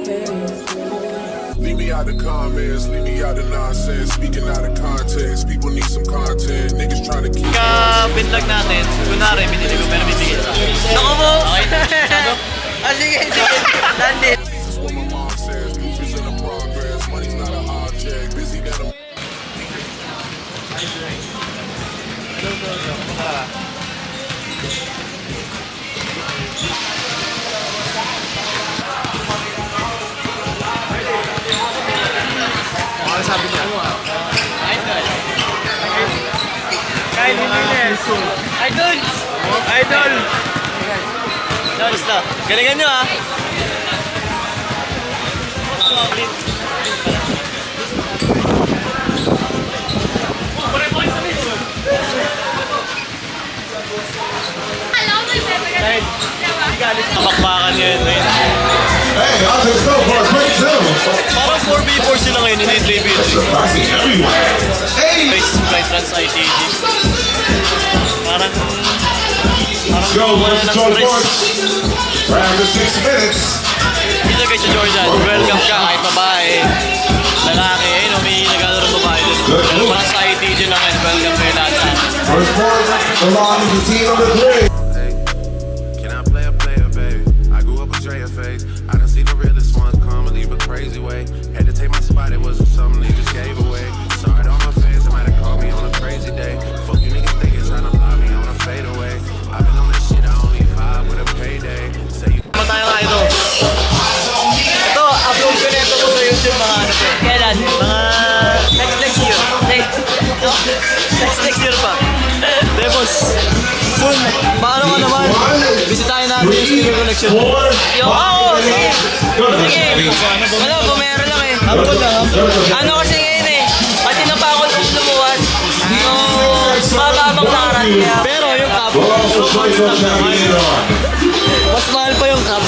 Leave me out the comments, leave me out the nonsense. Speaking out of context, people need some content. Niggas trying to keep. Ka-binlog natin, kunwari, binili ko pero bibigyan sa akin. Naku mo! Okay? Ano? Sige, sige. Landit. This is what my mom says. Proof is in the progress. Money's not an object. Busy than a. Ano sabi niya? Idol! Kyle Jimenez! Idol! Idol! Basta, galingan nyo ah! Kapakbakan nyo yun. Hey, I'll just go for a quick zoom. Parang 4v4 sila ngayon, hindi 3v3. Surprising everyone. Hey! Flight Trans ITG. Parang Go, let's control the board. Round to 6 minutes. dito guys sa Jordan, welcome ka kahit babae, lalaki, ayun may naglalaro babae dun. Pero parang sa ITG lang yan, welcome kayo lahat sa akin. First point belongs to team number 3. Can I play a player, baby? I grew up with Drea face. I done seen the realest ones come and leave a crazy way. Had to take my spot, it wasn't something they just gave away. Sorry to all my fans, they might have called me on a crazy day. Fuck you niggas thinking, trying to block me on a fadeaway. I've been on this shit, I only vibe with a payday. Say you Tayo nga ito. Ito, upload ko na ito sa YouTube mga ano po. Kailan? Mga next year. Next year pa. Demos. Soon, paano ka naman? Bisitahin natin yung studio collection. Yo, sige. Sige. Wala, bumero lang eh. Upload lang, upload. Ano kasi ngayon eh, pati na pa ako lumuwas. Yung mababang naran kaya. Pero yung cup, mas mahal pa yung cup.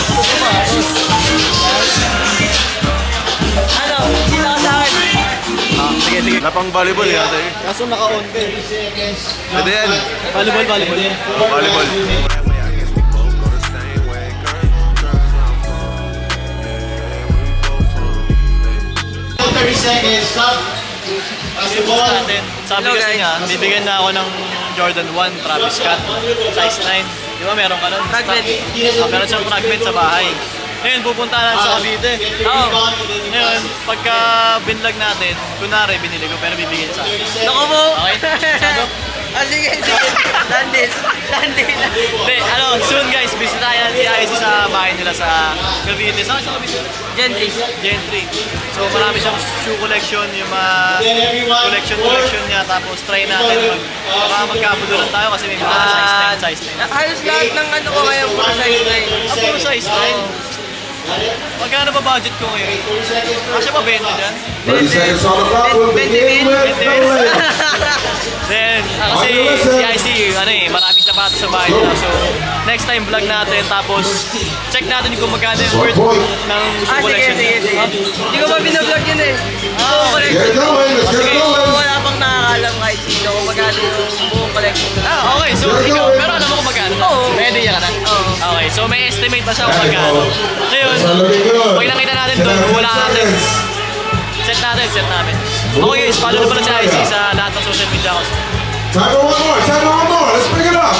Ano, sino ka sa akin? Sige. Napang volleyball yata eh. Kaso naka-on ka eh. Pwede yan. Volleyball. Volleyball. That way, I guess we both go the same way. Girls, where I'm from. Yeah, where we both from. 30 seconds, stop. Basketball. Natin. Sabi Hello, kasi guys. nga, bibigyan na ako ng Jordan 1 Travis Scott, size 9. Di ba meron ka nun? Fragment. Meron siyang fragment sa bahay. Ngayon, pupunta na sa Cavite. Oo. Ngayon, pagka binlog natin, kunwari, binili ko pero bibigyan sa akin. Naku mo! Okay? Ano? Sige, sige. Landit. Hindi, soon guys, bisitahin natin si IC sa bahay nila sa Cavite. Saan sa Cavite? Gentry. Gentry. So marami siyang shoe collection, yung mga collection niya, tapos try natin baka magkabudulan tayo kasi may mga size 9. Halos lahat ng ano ko ngayon, puro size 9. Puro size 9. Magkano ba budget ko ngayon? Kasya ba 20 dyan? 30 seconds on the clock. We'll begin with the win. Then, kasi si IC, maraming sapatos sa bahay nila. So, next time vlog natin, tapos check natin kung magkano yung worth ng shoe collection. Sige. Hindi ko pa binablog yun eh. Get it going, let's get it going. Wala pang nakakalam kahit sino kung magkano yung buong collection. Okay, so ikaw, pero alam mo kung magkano? Oo. Ready ka na? Oo. Okay, so may estimate na siya kung magkano. Ngayon, It's looking good. pag nakita natin doon, wala natin. Set natin. Okay guys, follow na pala si IC sa lahat ng social media ko. Time for one more. Let's pick it up.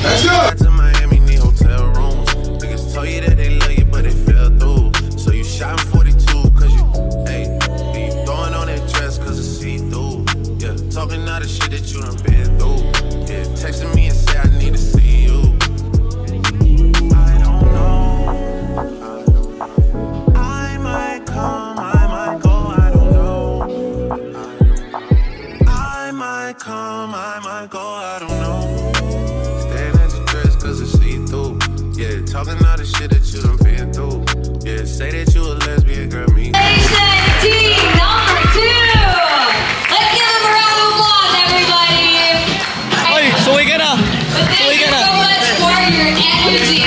Let's go. To Miami, need hotel rooms. Niggas tell you that they love you, but they fell through. So you shot 42, cause you, hey, you throwing on that dress, cause it's see-through. Yeah, talking all the shit that you done been through. Yeah, texting me and say I need to see you. I don't know. I might come, I might go, I don't know. I might come, I might go, I don't know. Staring at your dress cause it's see-through. Yeah, talking all the shit that you done been through. Yeah, say that you a lesbian, girl, me. Team number 2! Let's give them a round of applause, everybody! Oy, suwi ka na! But thank you so much for your energy.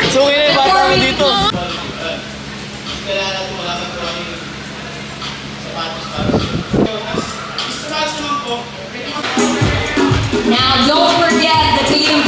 Suwi na yung bata mo dito. Kailangan wala kang drawing sapatos para sapatos naman po. Now, don't forget the Tatum